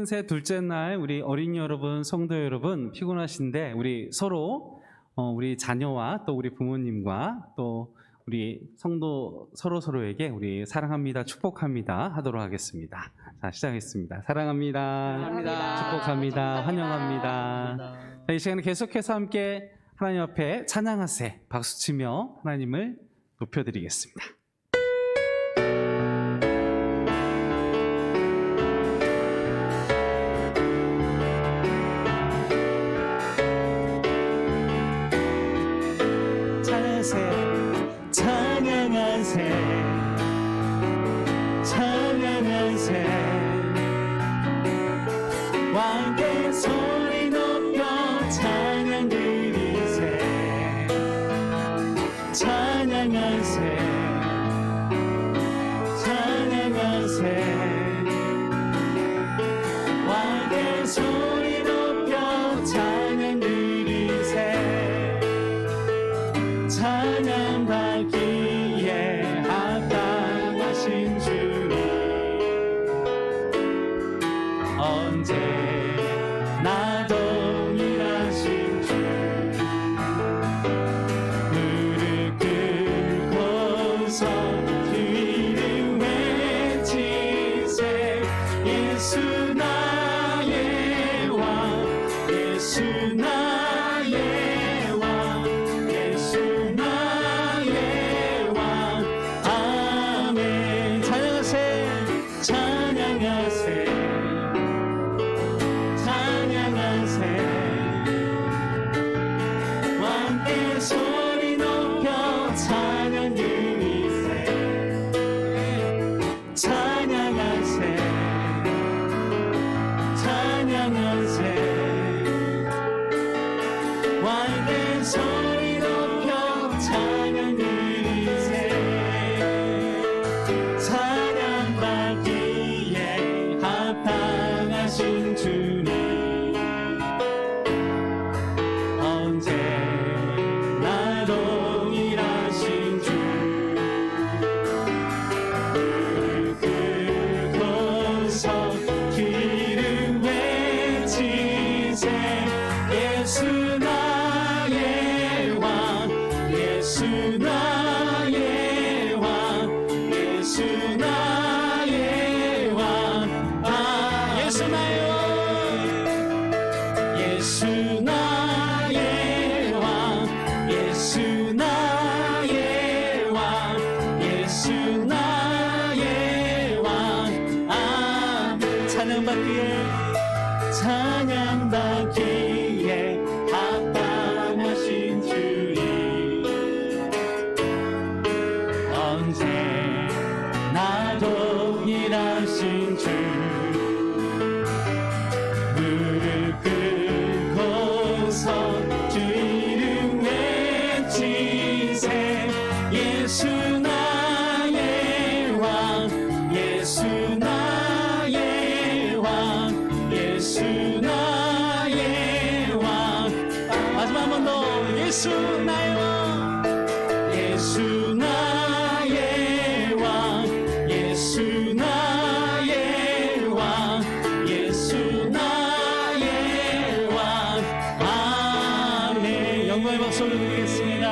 한세 둘째 날 우리 어린이 여러분, 성도 여러분 피곤하신데 우리 서로 우리 자녀와 또 우리 부모님과 또 우리 성도 서로에게 우리 사랑합니다, 축복합니다 하도록 하겠습니다. 자, 시작하겠습니다. 사랑합니다. 축복합니다. 환영합니다. 자, 이 시간에 계속해서 함께 하나님 앞에 찬양하세 박수치며 하나님을 높여드리겠습니다. 찬양하세 찬양하세 왕께 소리 높여 찬양 드리세 찬양하세 찬양하세 왕께 소리 높여 찬양 드리세 찬양받기에 합당하신 주님 언제나 동일하신 주 무릎 꿇고서 주 이름 외치세 예수 나의 왕 예수 나의 왕 예수 나의 왕 아멘 찬양하세 찬양하세 찬양하세 왕께 소리 높여 찬양 드리세 찬양하세 찬양하세 왕께 소리 높여 찬양 드리세 찬양받기에 합당하신 주님 언제나 동일하신 주 무릎 꿇고서 주 이름 외치세 예수 나의 왕 예수 나의 왕 예수 나의 왕 아 예수 나의 왕 예수 나의 왕 예수 나의 왕 예수 나의 왕 아 찬양받기에 합당하신 주님 언제나 동일하신 주 무릎 꿇고서 주 이름 외치세 예수 나의 왕 예수 나의 왕 예수 나의 왕 마지막 한 번 더 예수 나의 왕 예수 나의 왕 예수 나의 왕 예수 나의 왕 아멘 영광의 박수 올려드리겠습니다.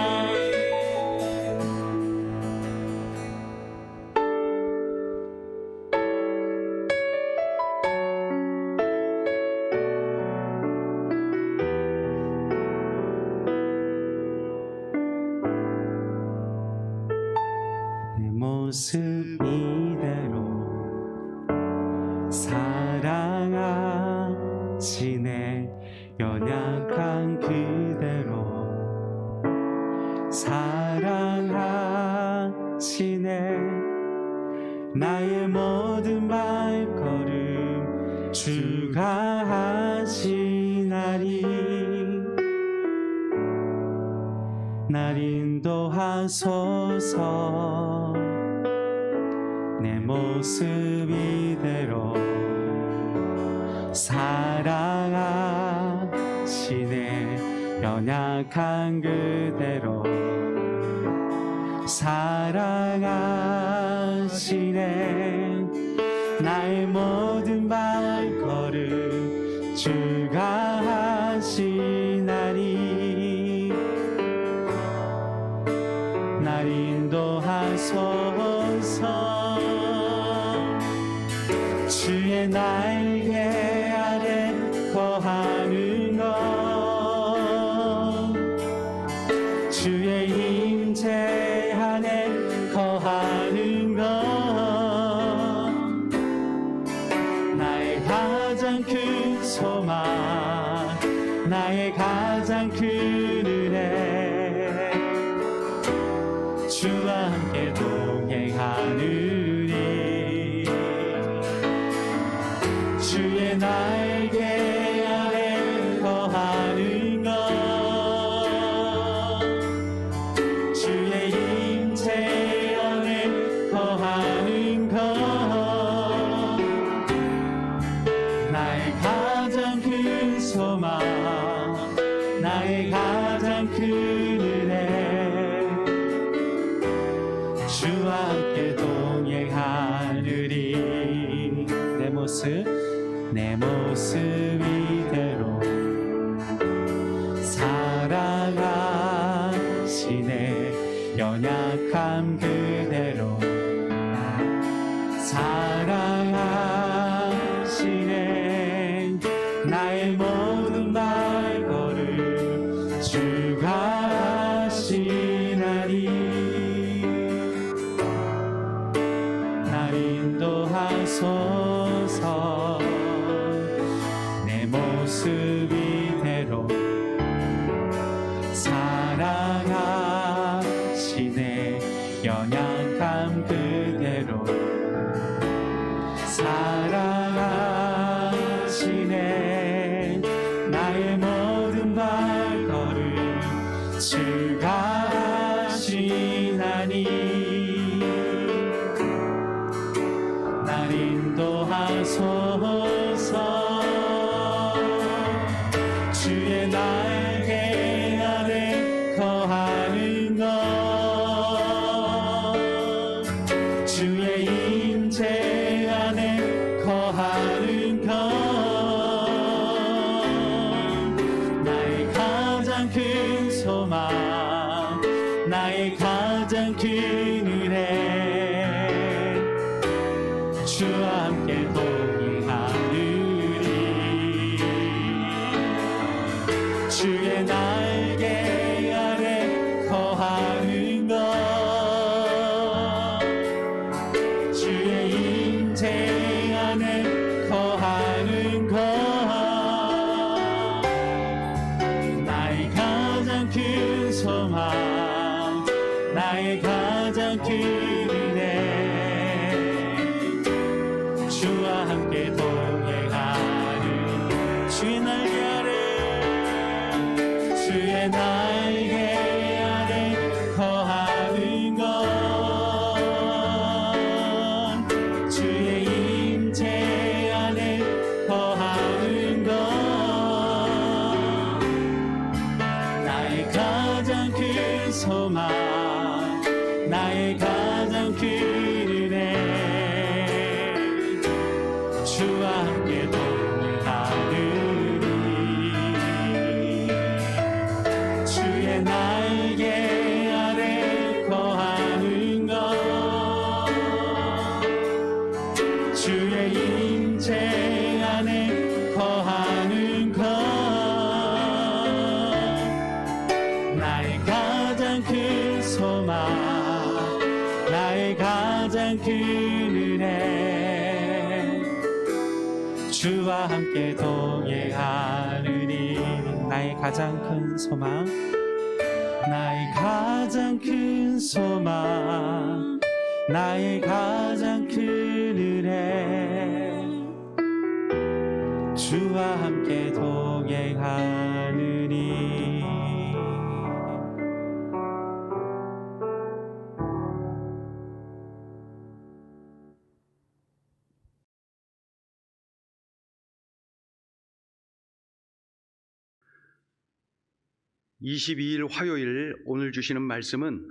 모습 이대로 사랑하시네 연약한 그대로 사랑하시네 나의 모든 발걸음 주가 하시나니 날 인도하소서 내 모습 이대로 사랑하시네 연약한 그대로 사랑하시네 나의 모든 발걸음 날 인도하소서. 주의 날개 아래 거하는 것, 주의 임재 안에 거하는 것, 나의 가장 큰 소망, 나의 가장 큰 은혜, 주와 함께 동행하느니. 주의 날개 아래 거하는 것, 주의 임재 안에 거하는 것, 나의 가장 큰 소망, 나의 가장 큰 은혜, 주와 함께 동행하느니. 내 모습 이대로 사랑하시네. 연약함 그대로 사랑하시네. 나의 모든 발걸음 주가 하시나니. 날 인도하소서. 내 모습 이대로 사랑하시네. 연약함 그대로 사랑하시네. 나의 모든 발걸음 주가 하시나니. 날 인도하소서. 주의 날개 아래 거하는 것, 주의 임재 안에 거하는 것, 나의 가장 큰 소망, 나의 가장 큰 은혜, 주와 함께 동행하느니. 주의 날개 아래 거하는 것, 주의 임재 안에 거하는 것, 나의 가장 큰 소망, 나의 가장 큰 은혜, 주와 함께 동행하는. 주의 날개 아래, 주의 날개 아래 거하는 것, 주의 임재 안에 거하는 것, 나의 가장 큰 소망, 나의 가장 큰 은혜, 주와 함께 동행하느니. 주의 날개 아래 거하는 것, 주의 임재 안에 거하는 것, 나의 가장 큰 소망, 나의 가장 큰 은혜, 주와 함께 동행하느니. 나의 가장 큰 소망, 나의 가장 큰 소망, 나의 가장 큰 은혜, 주와 함께 동행하느니. 22일 화요일 오늘 주시는 말씀은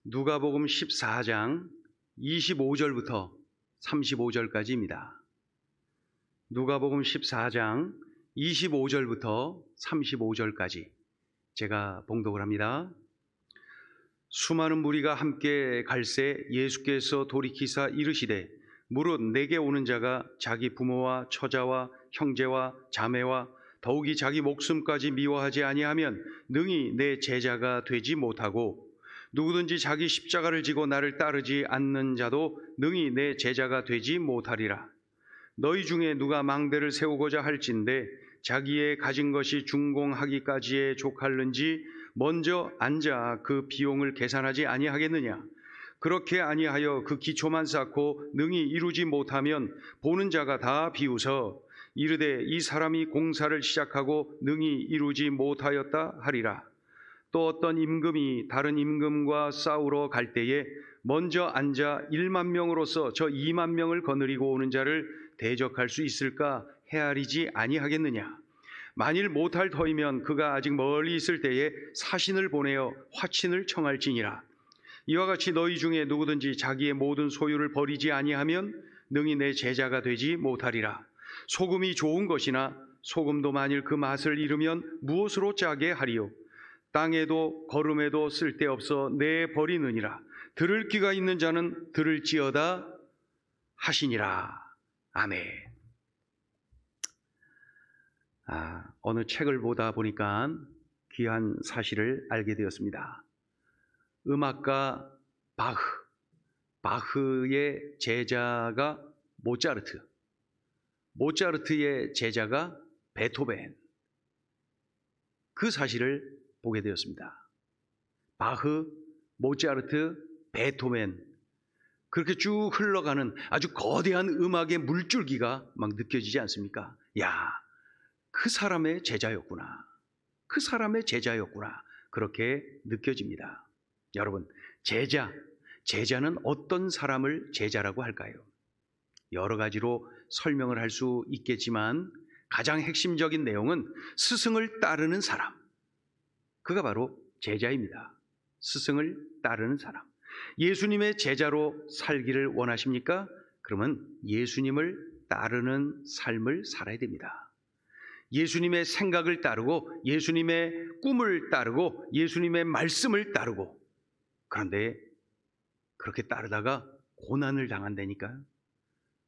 누가복음 14장 25절부터 35절까지입니다. 누가복음 14장 25절부터 35절까지 제가 봉독을 합니다. 수많은 무리가 함께 갈새 예수께서 돌이키사 이르시되 무릇 내게 오는 자가 자기 부모와 처자와 형제와 자매와 더욱이 자기 목숨까지 미워하지 아니하면 능히 내 제자가 되지 못하고 누구든지 자기 십자가를 지고 나를 따르지 않는 자도 능히 내 제자가 되지 못하리라. 너희 중에 누가 망대를 세우고자 할진대 자기의 가진 것이 준공하기까지에 족할는지 먼저 앉아 그 비용을 계산하지 아니하겠느냐. 그렇게 아니하여 그 기초만 쌓고 능히 이루지 못하면 보는 자가 다 비웃어 이르되 이 사람이 공사를 시작하고 능히 이루지 못하였다 하리라. 또 어떤 임금이 다른 임금과 싸우러 갈 때에 먼저 앉아 1만 명으로서 저 2만 명을 거느리고 오는 자를 대적할 수 있을까 헤아리지 아니하겠느냐. 만일 못할 터이면 그가 아직 멀리 있을 때에 사신을 보내어 화친을 청할지니라. 이와 같이 너희 중에 누구든지 자기의 모든 소유를 버리지 아니하면 능히 내 제자가 되지 못하리라. 소금이 좋은 것이나 소금도 만일 그 맛을 잃으면 무엇으로 짜게 하리요. 땅에도 거름에도 쓸데없어 내 버리느니라. 들을 귀가 있는 자는 들을지어다 하시니라. 아멘. 어느 책을 보다 보니까 귀한 사실을 알게 되었습니다. 음악가 바흐의 제자가 모차르트의 제자가 베토벤. 그 사실을 보게 되었습니다. 바흐, 모차르트, 베토벤, 그렇게 쭉 흘러가는 아주 거대한 음악의 물줄기가 막 느껴지지 않습니까? 야, 그 사람의 제자였구나. 그 사람의 제자였구나. 그렇게 느껴집니다. 여러분, 제자는 어떤 사람을 제자라고 할까요? 여러 가지로 설명을 할 수 있겠지만 가장 핵심적인 내용은 스승을 따르는 사람. 그가 바로 제자입니다. 스승을 따르는 사람. 예수님의 제자로 살기를 원하십니까? 그러면 예수님을 따르는 삶을 살아야 됩니다. 예수님의 생각을 따르고 예수님의 꿈을 따르고 예수님의 말씀을 따르고, 그런데 그렇게 따르다가 고난을 당한다니까요.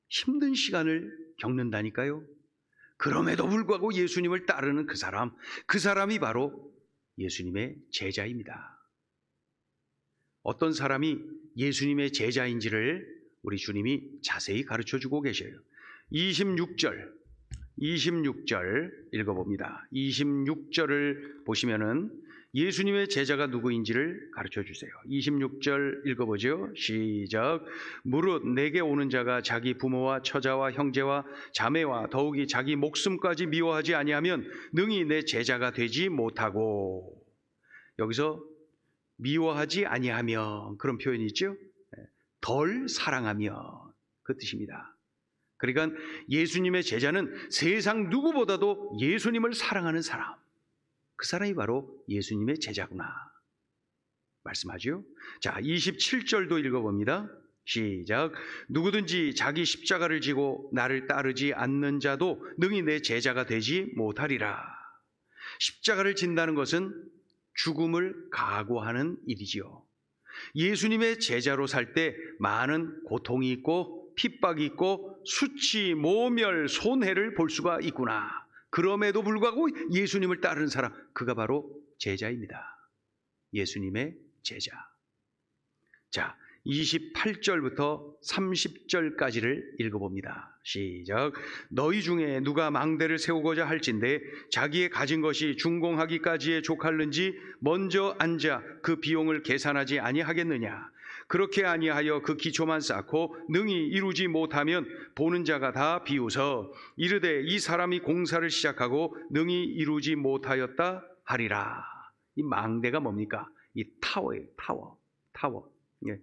힘든 시간을 겪는다니까요. 그럼에도 불구하고 예수님을 따르는 그 사람이 바로 예수님의 제자입니다. 어떤 사람이 예수님의 제자인지를 우리 주님이 자세히 가르쳐주고 계셔요. 26절 읽어봅니다. 26절을 보시면은 예수님의 제자가 누구인지를 가르쳐주세요. 26절 읽어보죠. 시작. 무릇 내게 오는 자가 자기 부모와 처자와 형제와 자매와 더욱이 자기 목숨까지 미워하지 아니하면 능히 내 제자가 되지 못하고. 여기서 미워하지 아니하면, 그런 표현이 있죠. 덜 사랑하면, 그 뜻입니다. 그러니까 예수님의 제자는 세상 누구보다도 예수님을 사랑하는 사람, 그 사람이 바로 예수님의 제자구나 말씀하죠. 자, 27절도 읽어봅니다. 시작. 누구든지 자기 십자가를 지고 나를 따르지 않는 자도 능히 내 제자가 되지 못하리라. 십자가를 진다는 것은 죽음을 각오하는 일이지요. 예수님의 제자로 살 때 많은 고통이 있고 핍박이 있고 수치, 모멸, 손해를 볼 수가 있구나. 그럼에도 불구하고 예수님을 따르는 사람, 그가 바로 제자입니다. 예수님의 제자. 자, 28절부터 30절까지를 읽어봅니다. 시작. 너희 중에 누가 망대를 세우고자 할진대 자기의 가진 것이 준공하기까지에 족할는지 먼저 앉아 그 비용을 계산하지 아니하겠느냐. 그렇게 아니하여 그 기초만 쌓고 능히 이루지 못하면 보는 자가 다 비웃어 이르되 이 사람이 공사를 시작하고 능히 이루지 못하였다 하리라. 이 망대가 뭡니까? 이 타워예요. 타워. 예.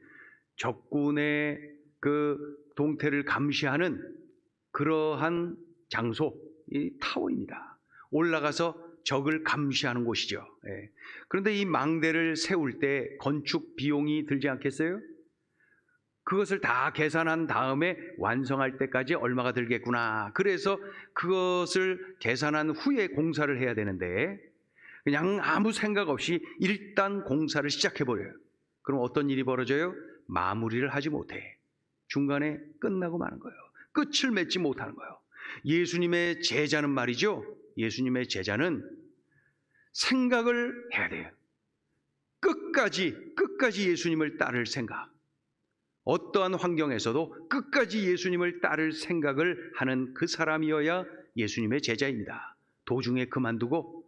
적군의 그 동태를 감시하는 그러한 장소, 이 타워입니다. 올라가서 적을 감시하는 곳이죠. 예. 그런데 이 망대를 세울 때 건축 비용이 들지 않겠어요? 그것을 다 계산한 다음에 완성할 때까지 얼마가 들겠구나. 그래서 그것을 계산한 후에 공사를 해야 되는데 그냥 아무 생각 없이 일단 공사를 시작해버려요. 그럼 어떤 일이 벌어져요? 마무리를 하지 못해. 중간에 끝나고 마는 거예요. 끝을 맺지 못하는 거예요. 예수님의 제자는 말이죠. 예수님의 제자는 생각을 해야 돼요. 끝까지 예수님을 따를 생각. 어떠한 환경에서도 끝까지 예수님을 따를 생각을 하는 그 사람이어야 예수님의 제자입니다. 도중에 그만두고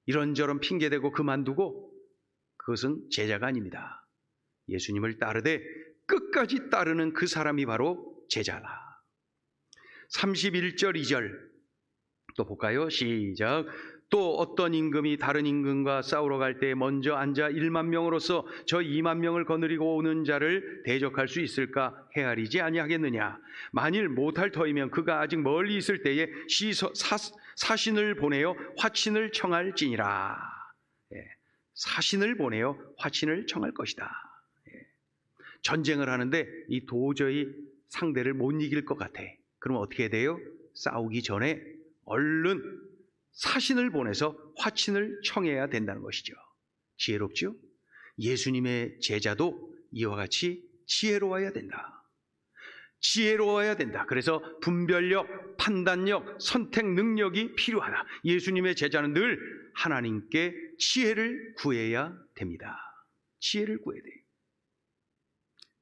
이런저런 핑계대고 그만두고 그것은 제자가 아닙니다. 예수님을 따르되 끝까지 따르는 그 사람이 바로 제자다. 31절 2절 또 볼까요? 시작. 또 어떤 임금이 다른 임금과 싸우러 갈 때 먼저 앉아 1만 명으로서 저 2만 명을 거느리고 오는 자를 대적할 수 있을까 헤아리지 아니하겠느냐. 만일 못할 터이면 그가 아직 멀리 있을 때에 사신을 보내어 화친을 청할지니라. 사신을 보내어 화친을 청할 것이다. 전쟁을 하는데 이 도저히 상대를 못 이길 것 같아. 그럼 어떻게 돼요? 싸우기 전에 얼른 사신을 보내서 화친을 청해야 된다는 것이죠. 지혜롭죠? 예수님의 제자도 이와 같이 지혜로워야 된다. 지혜로워야 된다. 그래서 분별력, 판단력, 선택 능력이 필요하다. 예수님의 제자는 늘 하나님께 지혜를 구해야 됩니다. 지혜를 구해야 돼요.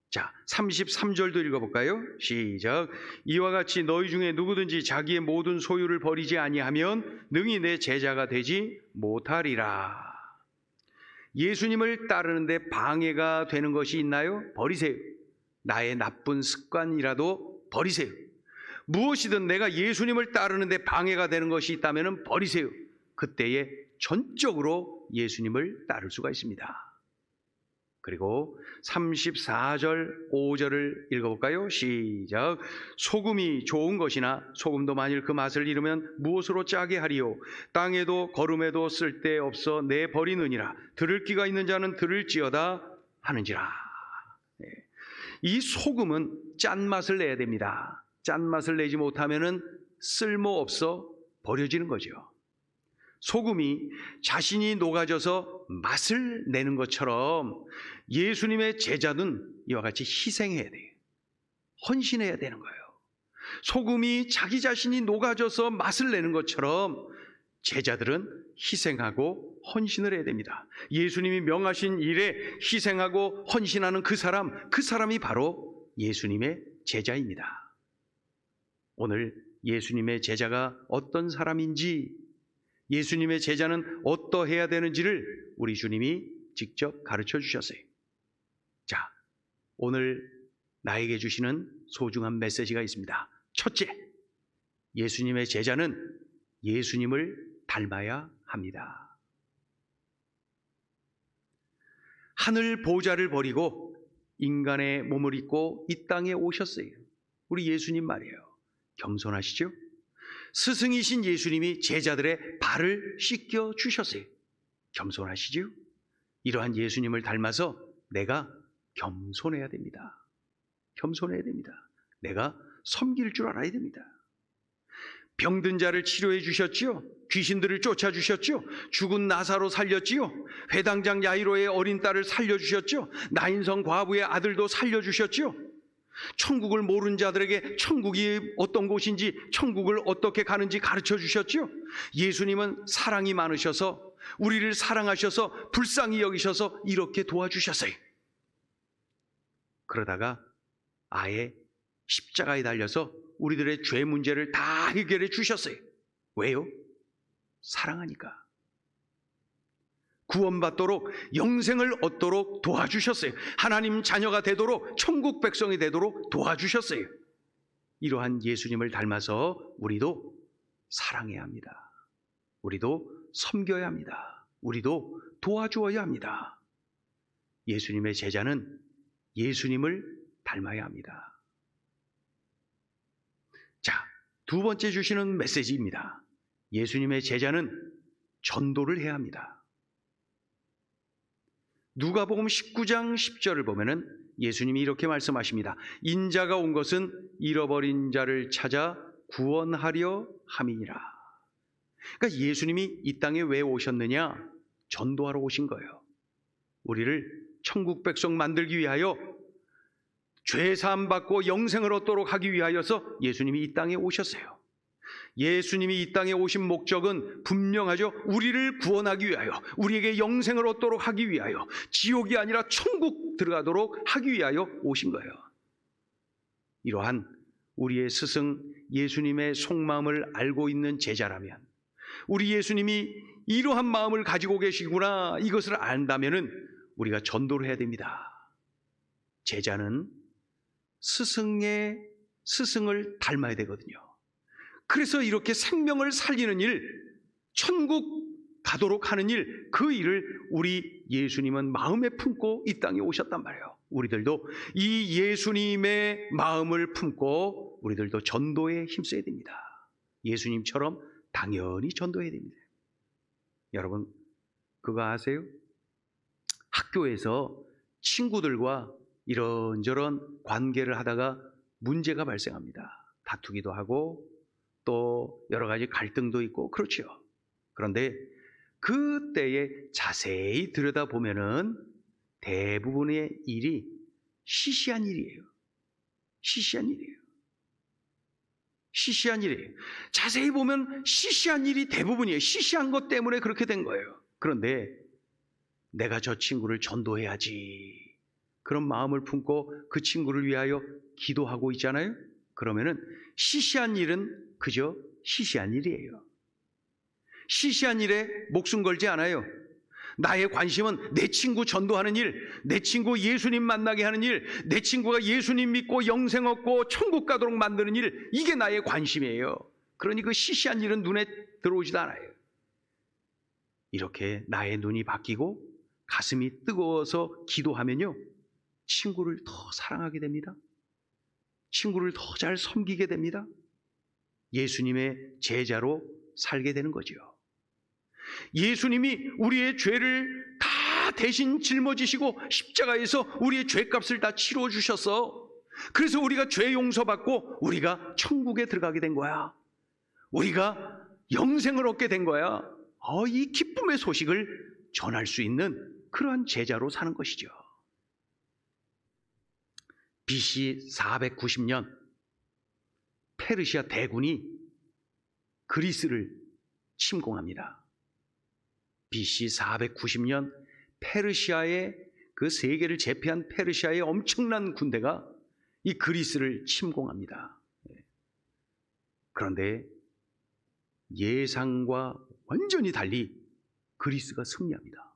자, 33절도 읽어볼까요? 시작. 이와 같이 너희 중에 누구든지 자기의 모든 소유를 버리지 아니하면 능히 내 제자가 되지 못하리라. 예수님을 따르는데 방해가 되는 것이 있나요? 버리세요. 나의 나쁜 습관이라도 버리세요. 무엇이든 내가 예수님을 따르는데 방해가 되는 것이 있다면 버리세요. 그때에 전적으로 예수님을 따를 수가 있습니다. 그리고 34절 5절을 읽어볼까요? 시작. 소금이 좋은 것이나 소금도 만일 그 맛을 잃으면 무엇으로 짜게 하리요? 땅에도 거름에도 쓸데없어 내버리느니라. 들을 귀가 있는 자는 들을지어다 하는지라. 이 소금은 짠맛을 내야 됩니다. 짠맛을 내지 못하면 쓸모없어 버려지는 거죠. 소금이 자신이 녹아져서 맛을 내는 것처럼 예수님의 제자는 이와 같이 희생해야 돼요. 헌신해야 되는 거예요. 소금이 자기 자신이 녹아져서 맛을 내는 것처럼 제자들은 희생하고 헌신을 해야 됩니다. 예수님이 명하신 일에 희생하고 헌신하는 그 사람이 바로 예수님의 제자입니다. 오늘 예수님의 제자가 어떤 사람인지, 예수님의 제자는 어떠해야 되는지를 우리 주님이 직접 가르쳐 주셨어요. 자, 오늘 나에게 주시는 소중한 메시지가 있습니다. 첫째, 예수님의 제자는 예수님을 닮아야 합니다. 하늘 보좌를 버리고 인간의 몸을 입고 이 땅에 오셨어요. 우리 예수님 말이에요. 겸손하시죠? 스승이신 예수님이 제자들의 발을 씻겨 주셨어요. 겸손하시죠? 이러한 예수님을 닮아서 내가 겸손해야 됩니다. 겸손해야 됩니다. 내가 섬길 줄 알아야 됩니다. 병든 자를 치료해 주셨지요. 귀신들을 쫓아 주셨죠. 죽은 나사로 살렸지요. 회당장 야이로의 어린 딸을 살려주셨죠. 나인성 과부의 아들도 살려주셨죠. 천국을 모르는 자들에게 천국이 어떤 곳인지, 천국을 어떻게 가는지 가르쳐 주셨죠. 예수님은 사랑이 많으셔서, 우리를 사랑하셔서 불쌍히 여기셔서 이렇게 도와주셨어요. 그러다가 아예 십자가에 달려서 우리들의 죄 문제를 다 해결해 주셨어요. 왜요? 사랑하니까. 구원받도록, 영생을 얻도록 도와주셨어요. 하나님 자녀가 되도록, 천국 백성이 되도록 도와주셨어요. 이러한 예수님을 닮아서 우리도 사랑해야 합니다. 우리도 섬겨야 합니다. 우리도 도와주어야 합니다. 예수님의 제자는 예수님을 닮아야 합니다. 자, 두 번째 주시는 메시지입니다. 예수님의 제자는 전도를 해야 합니다. 누가복음 19장 10절을 보면은 예수님이 이렇게 말씀하십니다. 인자가 온 것은 잃어버린 자를 찾아 구원하려 함이니라. 그러니까 예수님이 이 땅에 왜 오셨느냐? 전도하러 오신 거예요. 우리를 천국 백성 만들기 위하여 죄 사함 받고 영생을 얻도록 하기 위하여서 예수님이 이 땅에 오셨어요. 예수님이 이 땅에 오신 목적은 분명하죠. 우리를 구원하기 위하여, 우리에게 영생을 얻도록 하기 위하여, 지옥이 아니라 천국 들어가도록 하기 위하여 오신 거예요. 이러한 우리의 스승 예수님의 속마음을 알고 있는 제자라면, 우리 예수님이 이러한 마음을 가지고 계시구나, 이것을 안다면은 우리가 전도를 해야 됩니다. 제자는 스승을 닮아야 되거든요. 그래서 이렇게 생명을 살리는 일, 천국 가도록 하는 일, 그 일을 우리 예수님은 마음에 품고 이 땅에 오셨단 말이에요. 우리들도 이 예수님의 마음을 품고 우리들도 전도에 힘써야 됩니다. 예수님처럼 당연히 전도해야 됩니다. 여러분, 그거 아세요? 학교에서 친구들과 이런저런 관계를 하다가 문제가 발생합니다. 다투기도 하고 또 여러 가지 갈등도 있고 그렇죠. 그런데 그때에 자세히 들여다보면은 대부분의 일이 시시한 일이에요. 시시한 일이에요. 자세히 보면 시시한 일이 대부분이에요. 시시한 것 때문에 그렇게 된 거예요. 그런데 내가 저 친구를 전도해야지, 그런 마음을 품고 그 친구를 위하여 기도하고 있잖아요. 그러면은 시시한 일은 그저 시시한 일이에요. 시시한 일에 목숨 걸지 않아요. 나의 관심은 내 친구 전도하는 일, 내 친구 예수님 만나게 하는 일, 내 친구가 예수님 믿고 영생 얻고 천국 가도록 만드는 일, 이게 나의 관심이에요. 그러니 그 시시한 일은 눈에 들어오지도 않아요. 이렇게 나의 눈이 바뀌고 가슴이 뜨거워서 기도하면요, 친구를 더 사랑하게 됩니다. 친구를 더 잘 섬기게 됩니다. 예수님의 제자로 살게 되는 거죠. 예수님이 우리의 죄를 다 대신 짊어지시고 십자가에서 우리의 죄값을 다 치러 주셔서, 그래서 우리가 죄 용서받고 우리가 천국에 들어가게 된 거야. 우리가 영생을 얻게 된 거야. 이 기쁨의 소식을 전할 수 있는 그러한 제자로 사는 것이죠. BC 490년 페르시아 대군이 그리스를 침공합니다. BC 490년 페르시아의 그 세계를 제패한 페르시아의 엄청난 군대가 이 그리스를 침공합니다. 그런데 예상과 완전히 달리 그리스가 승리합니다.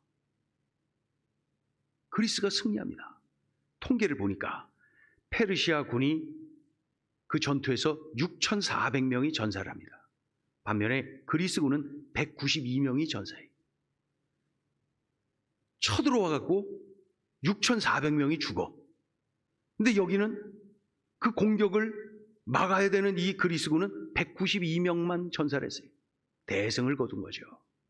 통계를 보니까 페르시아 군이 그 전투에서 6,400명이 전사를 합니다. 반면에 그리스군은 192명이 전사해요. 쳐들어와 갖고 6,400명이 죽어. 근데 여기는 그 공격을 막아야 되는 이 그리스군은 192명만 전사를 했어요. 대승을 거둔 거죠.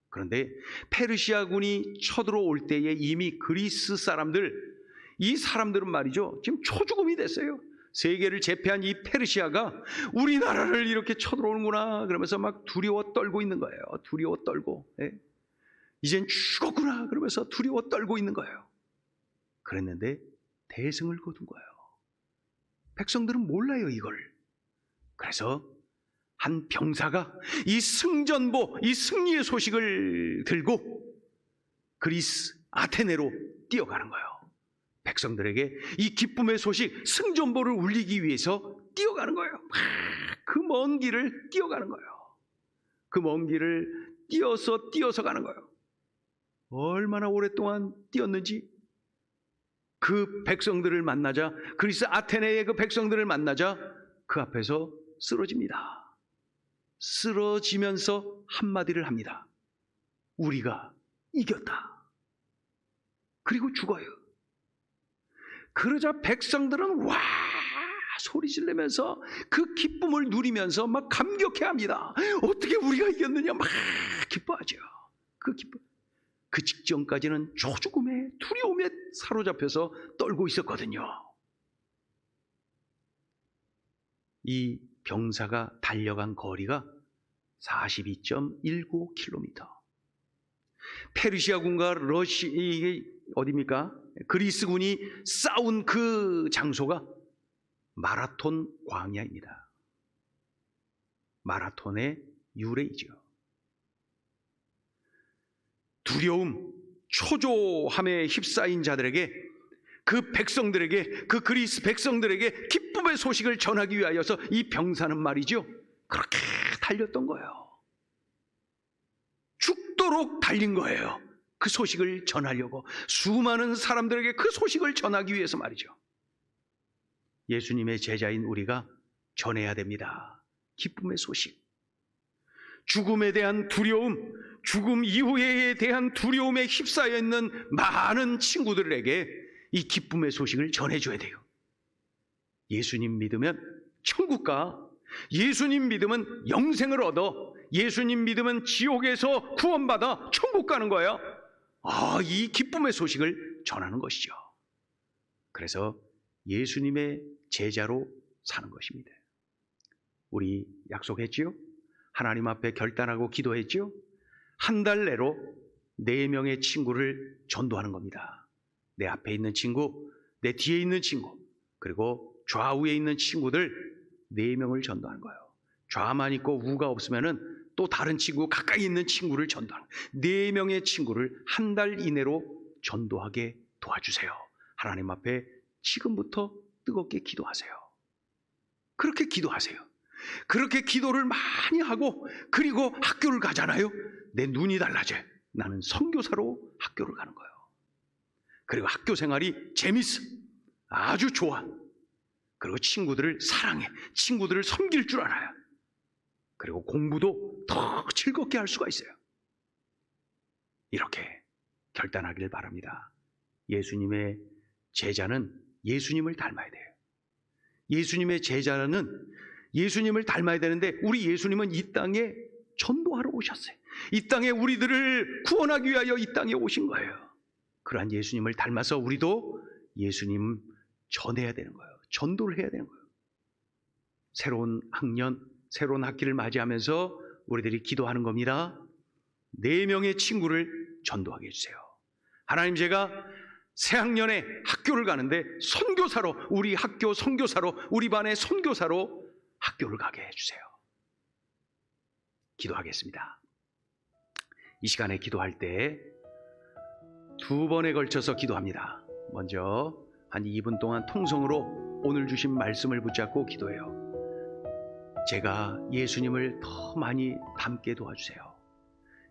그런데 페르시아군이 쳐들어올 때에 이미 그리스 사람들, 이 사람들은 말이죠, 지금 초죽음이 됐어요. 세계를 제패한 이 페르시아가 우리나라를 이렇게 쳐들어오는구나 그러면서 막 두려워 떨고 있는 거예요. 두려워 떨고, 이젠 죽었구나 그러면서 두려워 떨고 있는 거예요. 그랬는데 대승을 거둔 거예요. 백성들은 몰라요, 이걸. 그래서 한 병사가 이 승전보, 이 승리의 소식을 들고 그리스 아테네로 뛰어가는 거예요. 백성들에게 이 기쁨의 소식, 승전보를 울리기 위해서 뛰어가는 거예요. 그 먼 길을 뛰어가는 거예요. 그 먼 길을 뛰어서 가는 거예요. 얼마나 오랫동안 뛰었는지, 그 백성들을 만나자, 그리스 아테네의 그 백성들을 만나자 그 앞에서 쓰러집니다. 쓰러지면서 한마디를 합니다. 우리가 이겼다. 그리고 죽어요. 그러자 백성들은 와 소리 지르면서 그 기쁨을 누리면서 막 감격해합니다. 어떻게 우리가 이겼느냐 막 기뻐하죠. 그 기쁨. 그 직전까지는 초죽음에 두려움에 사로잡혀서 떨고 있었거든요. 이 병사가 달려간 거리가 42.19km. 페르시아군과 이게 어디입니까? 그리스군이 싸운 그 장소가 마라톤 광야입니다. 마라톤의 유래이죠. 두려움, 초조함에 휩싸인 자들에게, 그 백성들에게, 그 그리스 백성들에게 기쁨의 소식을 전하기 위하여서 이 병사는 말이죠, 그렇게 달렸던 거예요. 죽도록 달린 거예요. 그 소식을 전하려고, 수많은 사람들에게 그 소식을 전하기 위해서 말이죠. 예수님의 제자인 우리가 전해야 됩니다. 기쁨의 소식. 죽음에 대한 두려움, 죽음 이후에 대한 두려움에 휩싸여 있는 많은 친구들에게 이 기쁨의 소식을 전해줘야 돼요. 예수님 믿으면 천국 가, 예수님 믿으면 영생을 얻어, 예수님 믿으면 지옥에서 구원받아 천국 가는 거예요. 이 기쁨의 소식을 전하는 것이죠. 그래서 예수님의 제자로 사는 것입니다. 우리 약속했지요? 하나님 앞에 결단하고 기도했지요? 한 달 내로 4명의 친구를 전도하는 겁니다. 내 앞에 있는 친구, 내 뒤에 있는 친구, 그리고 좌우에 있는 친구들 4명을 전도하는 거예요. 좌만 있고 우가 없으면은 또 다른 친구, 가까이 있는 친구를 전도하는 거예요. 4명의 친구를 한 달 이내로 전도하게 도와주세요. 하나님 앞에 지금부터 뜨겁게 기도하세요. 그렇게 기도하세요. 그렇게 기도를 많이 하고, 그리고 학교를 가잖아요. 내 눈이 달라져. 나는 선교사로 학교를 가는 거예요. 그리고 학교 생활이 재밌어. 아주 좋아. 그리고 친구들을 사랑해. 친구들을 섬길 줄 알아요. 그리고 공부도 더 즐겁게 할 수가 있어요. 이렇게 결단하길 바랍니다. 예수님의 제자는 예수님을 닮아야 돼요. 예수님의 제자는 예수님을 닮아야 되는데, 우리 예수님은 이 땅에 전도하러 오셨어요. 이 땅에 우리들을 구원하기 위하여 이 땅에 오신 거예요. 그러한 예수님을 닮아서 우리도 예수님 전해야 되는 거예요. 전도를 해야 되는 거예요. 새로운 학년, 새로운 학기를 맞이하면서 우리들이 기도하는 겁니다. 4명의 친구를 전도하게 해주세요. 하나님, 제가 새학년에 학교를 가는데 선교사로, 우리 학교 선교사로, 우리 반의 선교사로 학교를 가게 해주세요. 기도하겠습니다. 이 시간에 기도할 때 2번에 걸쳐서 기도합니다. 먼저 한 2분 동안 통성으로 오늘 주신 말씀을 붙잡고 기도해요. 제가 예수님을 더 많이 닮게 도와주세요.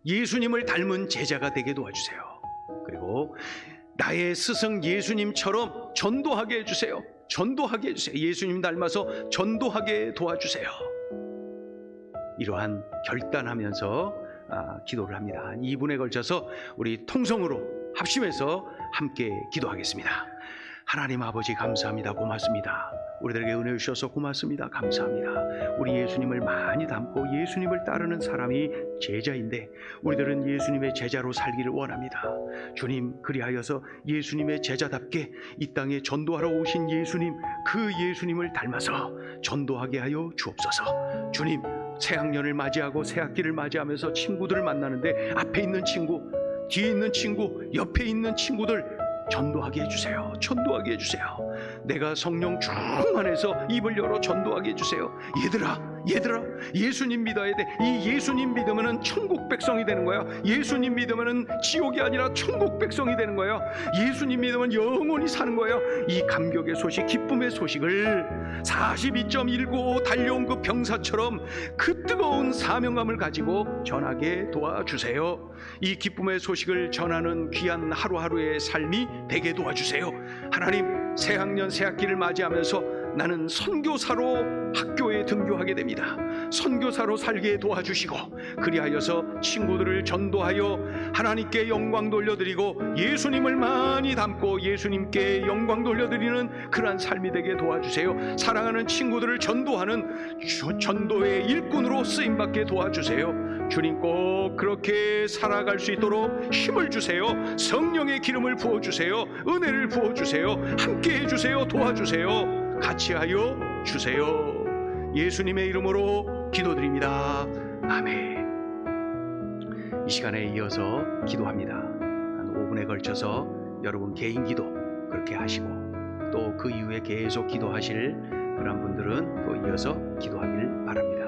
예수님을 닮은 제자가 되게 도와주세요. 그리고 나의 스승 예수님처럼 전도하게 해주세요. 전도하게 해주세요. 예수님 닮아서 전도하게 도와주세요. 이러한 결단하면서 기도를 합니다. 한 2분에 걸쳐서 우리 통성으로 합심해서 함께 기도하겠습니다. 하나님 아버지, 감사합니다. 고맙습니다. 우리들에게 은혜 주셔서 고맙습니다. 감사합니다. 우리 예수님을 많이 닮고 예수님을 따르는 사람이 제자인데, 우리들은 예수님의 제자로 살기를 원합니다. 주님, 그리하여서 예수님의 제자답게 이 땅에 전도하러 오신 예수님, 그 예수님을 닮아서 전도하게 하여 주옵소서. 주님, 새학년을 맞이하고 새학기를 맞이하면서 친구들을 만나는데, 앞에 있는 친구, 뒤에 있는 친구, 옆에 있는 친구들 전도하게 해주세요. 전도하게 해주세요. 내가 성령 충만해서 입을 열어 전도하게 해주세요. 얘들아, 예수님 믿어야 돼. 이 예수님 믿으면 천국 백성이 되는 거야. 예수님 믿으면 지옥이 아니라 천국 백성이 되는 거야. 예수님 믿으면 영원히 사는 거야. 이 감격의 소식, 기쁨의 소식을 42.195 달려온 그 병사처럼 그 뜨거운 사명감을 가지고 전하게 도와주세요. 이 기쁨의 소식을 전하는 귀한 하루하루의 삶이 되게 도와주세요. 하나님, 새학년 새학기를 맞이하면서 나는 선교사로 학교에 등교하게 됩니다. 선교사로 살게 도와주시고, 그리하여서 친구들을 전도하여 하나님께 영광 돌려드리고 예수님을 많이 닮고 예수님께 영광 돌려드리는 그러한 삶이 되게 도와주세요. 사랑하는 친구들을 전도하는 전도의 일꾼으로 쓰임받게 도와주세요. 주님, 꼭 그렇게 살아갈 수 있도록 힘을 주세요. 성령의 기름을 부어주세요. 은혜를 부어주세요. 함께 해주세요. 도와주세요. 같이 하여 주세요. 예수님의 이름으로 기도드립니다. 아멘. 이 시간에 이어서 기도합니다. 한 5분에 걸쳐서 여러분 개인 기도 그렇게 하시고 또 그 이후에 계속 기도하실 그런 분들은 또 이어서 기도하길 바랍니다.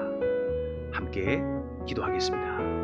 함께 기도하겠습니다.